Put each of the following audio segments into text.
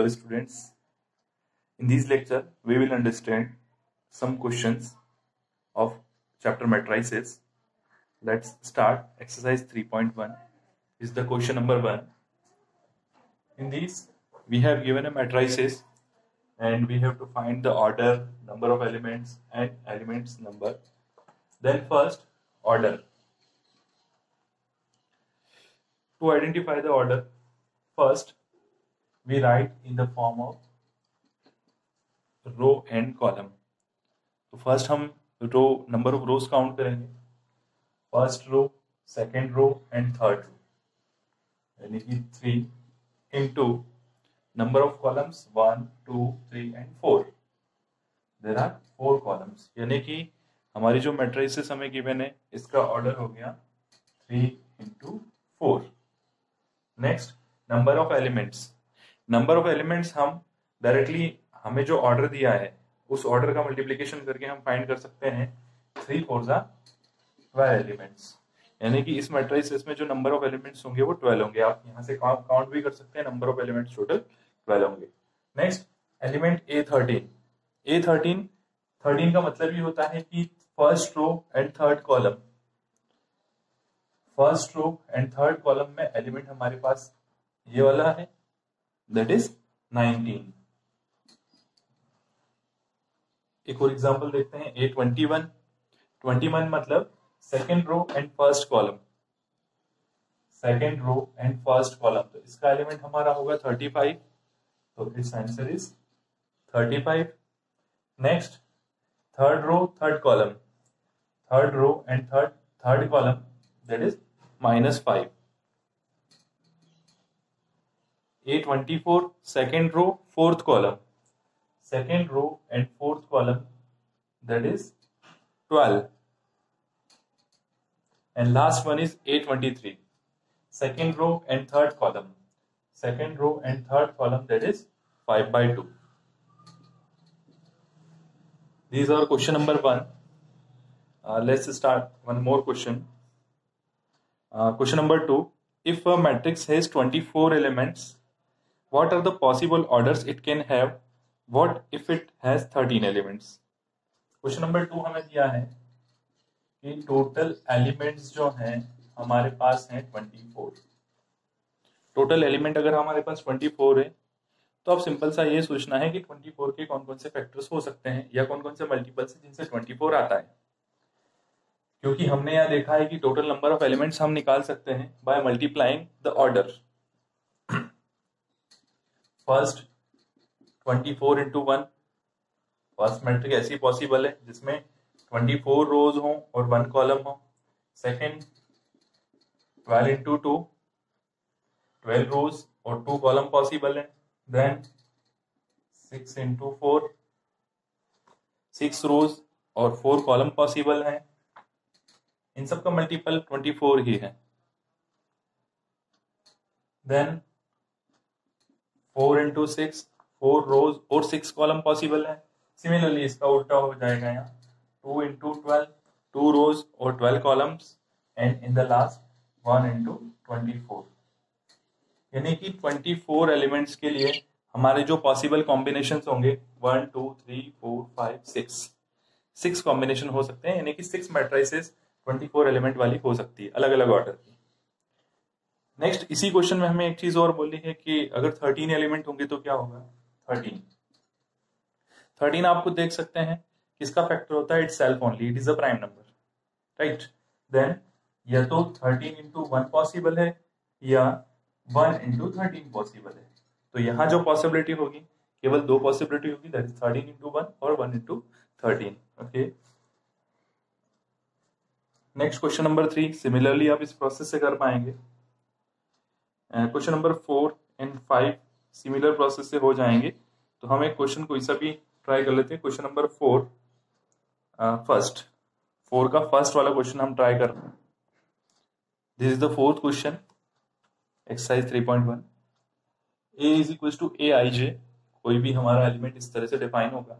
Hello students, in this lecture we will understand some questions of chapter matrices. Let's start. Exercise 3.1 is the question number 1. In this we have given a matrices and we have to find the order, number of elements and elements number. Then first order. To identify the order, first we write in the form of row and column. तो first हम row number of rows count करेंगे. First row, second row and third row, यानी कि 3 into number of columns 1, 2, 3 and 4. There are 4 columns, यानी कि हमारी जो matrices हमें गिवन है इसका ऑर्डर हो गया 3 into 4. Next number of elements. Number of elements हम डायरेक्टली हमें जो ऑर्डर दिया है उस ऑर्डर का मल्टीप्लिकेशन करके हम फाइंड कर सकते हैं. 3 4 12 एलिमेंट्स, यानी कि इस मैट्रिक्स में जो नंबर ऑफ एलिमेंट्स होंगे वो 12 होंगे. आप यहाँ से काउंट भी कर सकते हैं, नंबर ऑफ एलिमेंट्स टोटल 12 होंगे. Next element A13. A13 का मतलब ये होता है कि first row and third column. First row and third column में एलिमेंट हमारे पास ये वाला है, दैट इज 19. एक और एग्जांपल देखते हैं. A21. 21 मतलब second row and first column. Second row and first column, तो इसका एलिमेंट हमारा होगा 35. तो it's answer is 35. Next third row third column. Third row and third column, that is -5. A24. Second row fourth column. Second row and fourth column, that is 12. And last one is A23. Second row and third column. Second row and third column, that is 5/2. These are question number 1. Let's start one more question. Question number 2. If a matrix has 24 elements, what are the possible orders it can have? What if it has 13 elements? Question number 2 हमें दिया है कि total elements जो हैं हमारे पास हैं 24. Total element अगर हमारे पास 24 है तो अब सिंपल सा ये सोचना है कि 24 के कौन कौन से फैक्टर्स हो सकते हैं या कौन कौन से मल्टीपल्स हैं जिनसे 24 आता है. क्योंकि हमने यहाँ देखा है कि टोटल नंबर ऑफ एलिमेंट्स हम निकाल सकते हैं by multiplying the order. First 24 into 1. First matrix ऐसी पॉसिबल है जिसमें 24 रोज हो और 1 कॉलम हो. सेकेंड 12 इंटू 2, 12 रोज और 2 कॉलम पॉसिबल है. देन 6 इंटू 4, 6 रोज और 4 कॉलम पॉसिबल है. इन सब का मल्टीपल 24 ही है. देन 4 इंटू 6, 4 रोज और 6 कॉलम पॉसिबल है. सिमिलरली इसका उल्टा हो जाएगा यहाँ 2 इंटू 12, 2 रोज और 12 columns. And in the last 1 into 24, यानी कि 24 एलिमेंट्स के लिए हमारे जो पॉसिबल कॉम्बिनेशंस होंगे 1 2 3 4 5 6 कॉम्बिनेशन हो सकते हैं. यानी कि 6 मैट्रिसेस 24 एलिमेंट वाली हो सकती है, अलग अलग ऑर्डर की. नेक्स्ट इसी क्वेश्चन में हमें एक चीज और बोली है कि अगर 13 एलिमेंट होंगे तो क्या होगा. 13 आप खुद देख सकते हैं किसका फैक्टर होता है, it's self only, it is a prime number, right. Then या तो 13 इंटू 1 पॉसिबल है या 1 इंटू 13 पॉसिबल है. तो यहाँ जो पॉसिबिलिटी होगी केवल 2 पॉसिबिलिटी होगी, दैट इज 13 इंटू 1 और 1 into 13. Okay. Next question number 3. Similarly आप इस प्रोसेस से कर पाएंगे. Question number 4 and 5 similar process से हो जाएंगे. तो हम एक क्वेश्चन कोई सा भी ट्राई कर लेते हैं. क्वेश्चन नंबर 4, फर्स्ट 4 का फर्स्ट वाला क्वेश्चन हम ट्राई कर रहे हैं. This is the fourth question, exercise 3.1. A is equal to Aij. कोई भी हमारा एलिमेंट इस तरह से डिफाइन होगा,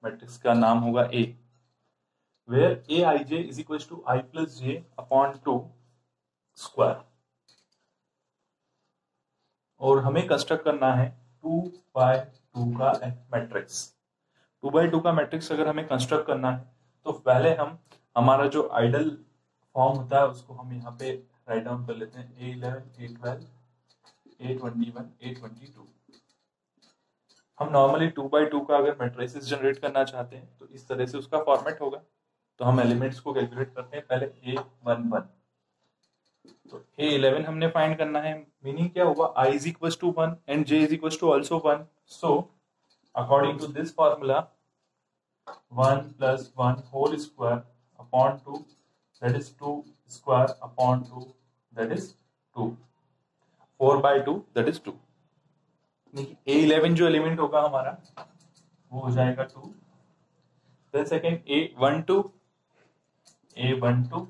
मैट्रिक्स का नाम होगा A, where Aij is equal to I plus J upon 2 square. और हमें कंस्ट्रक्ट करना है 2/2 का मैट्रिक्स। 2/2 का मैट्रिक्स अगर हमें कंस्ट्रक्ट करना है तो पहले हम हमारा जो आइडल फॉर्म होता है उसको हम यहाँ पे राइट डाउन कर लेते हैं। A11, A12, A21, A22। हम नॉर्मली 2/2 का अगर मैट्रिसेस जनरेट करना चाहते हैं तो इस तरह से उसका फॉर्मेट होगा। तो हम एलिमेंट्स को कैलकुलेट करते हैं। पहले A11, तो A11 हमने फाइंड करना है। मीनिंग क्या हुआ, I is equals to 1 and J is equals to also 1. So according to this formula, 1 plus 1 whole square upon 2, that is 2 square upon 2, that is 2. 4/2, that is 2. A11 जो element होगा हमारा वो हो जाएगा 2। Then second A12,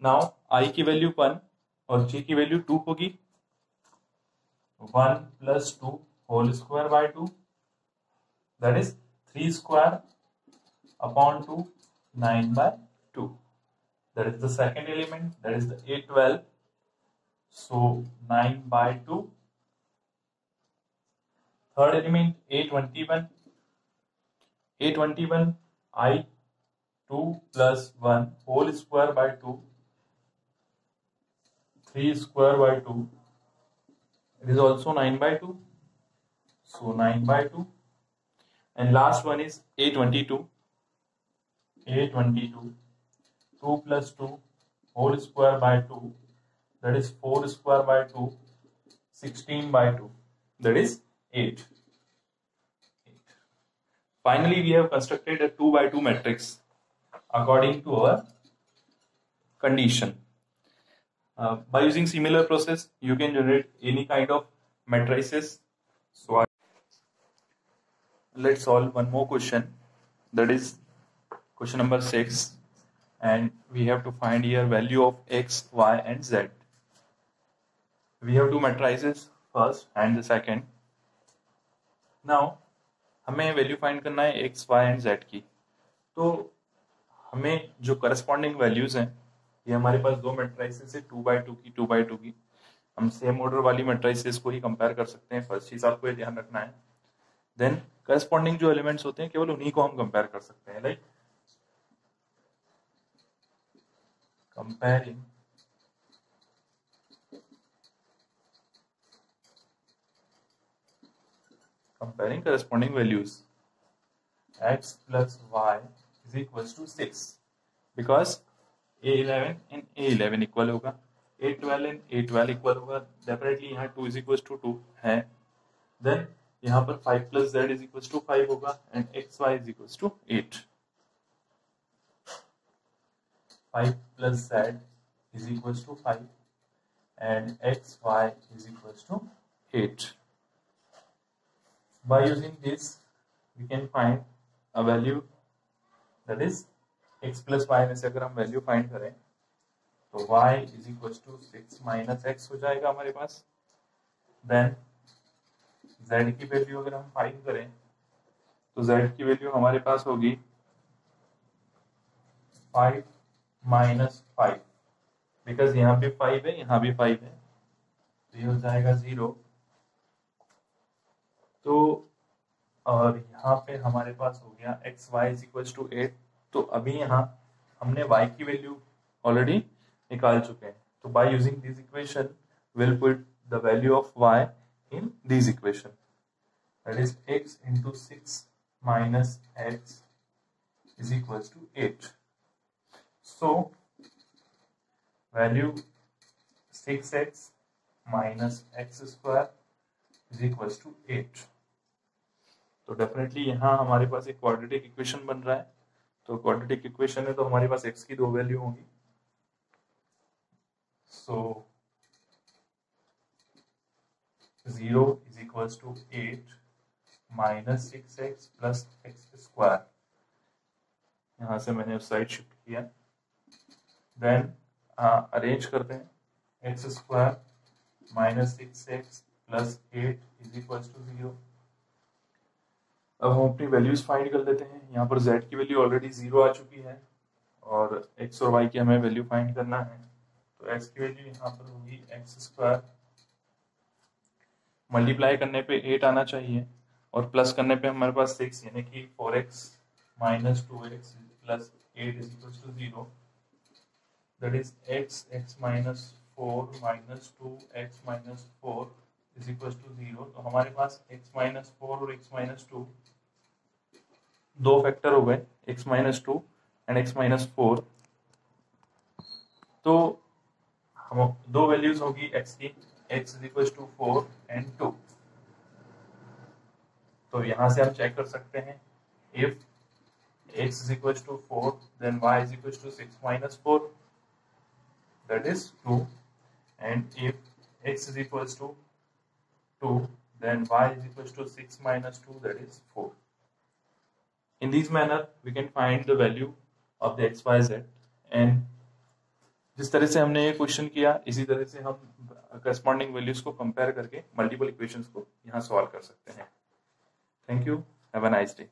now I की value 1 और J की value 2 होगी। 1 plus 2 whole square by 2, that is 3 square upon 2, 9/2. That is the second element, that is the A12. So 9/2. Third element A21. A21 I 2 plus 1 whole square by 2, 3 square by 2. It is also 9/2. So 9/2. And last one is A22. A22 2 plus 2 whole square by 2, that is 4 square by 2, 16/2, that is 8. Finally, we have constructed a 2/2 matrix according to our condition. By using similar process, you can generate any kind of matrices. So let's solve one more question, that is question number 6, and we have to find here value of x, y and z. We have two matrices, first and the second. Now हमें value find करना है x, y and z की। तो हमें जो corresponding values हैं, ये हमारे पास दो मैट्रिसेस है 2/2 की, 2/2 की। हम सेम ऑर्डर वाली मैट्रिसेस को ही कंपेयर कर सकते हैं, फर्स्ट चीज आपको ये ध्यान रखना है। देन करस्पॉन्डिंग जो एलिमेंट्स होते हैं केवल उन्हीं को हम कंपेयर कर सकते हैं, like comparing corresponding values. X plus y is equals to 6 because A11 and A11 equal होगा, A12 and A12 इक्वल होगा। डेफिनेटली यहाँ 2 is equals to 2 है। देन यहाँ पर 5 plus z is equals to 5 होगा and xy is equals to 8. 5 plus z is equals to 5 and xy is equals to 8. By using this, we can find a value, that is x plus y में से अगर हम value find करें तो y is equals to 6 minus x हो जाएगा हमारे पास। Then z की वैल्यू अगर हम फाइंड करें तो z की वैल्यू हमारे पास होगी 5 minus 5, बिकॉज यहाँ भी 5 है, यहाँ भी 5 है, तो ये हो जाएगा 0। तो और यहाँ पे हमारे पास हो गया x y is equal to 8। तो अभी यहाँ हमने y की वैल्यू ऑलरेडी निकाल चुके हैं। तो by using this equation will put the value of y in this equation, that is x into 6 minus x is equal to 8। So value 6x minus x square is equal to 8। तो definitely यहाँ हमारे पास एक quadratic equation बन रहा है। तो quadratic equation है तो हमारे पास x की दो वैल्यू होंगी। So 0 is equals to 8 minus 6x plus x square, यहाँ से मैंने उस साइड शिफ्ट किया। देन अरेंज करते हैं, x square minus 6x plus 8 is equals to 0। अब हम अपनी वैल्यूज फाइंड कर लेते हैं। यहाँ पर z की वैल्यू ऑलरेडी 0 आ चुकी है और x और y की हमें वैल्यू फाइंड करना है। तो x की वैल्यू यहाँ पर होगी एक्स स्क्वायर मल्टीप्लाई करने पे 8 आना चाहिए और प्लस करने पे हमारे पास 6, यानी कि 4x minus 2x plus 8 is equal to 0, that is x minus 4 minus 2x minus 4 is equal to 0। तो हमारे पास x माइनस 4 और x माइनस 2 दो फैक्टर हो गए, x minus 2 and x minus 4। तो हम दो वैल्यूज होगी x की, x is equal to 4 and 2। तो यहां से हम चेक कर सकते हैं, if x is equals to 4 then y is equals to 6 minus 4, that is 2, and if x is equals to 2 then y is equals to 6 minus 2, that is 4. In this manner we can find the value of the x, y, z, and जिस तरह से हमने ये question किया इसी तरह से हम करस्पॉन्डिंग वैल्यूज को कंपेयर करके मल्टीपल इक्वेशंस को यहाँ सॉल्व कर सकते हैं। Thank you, have a nice day.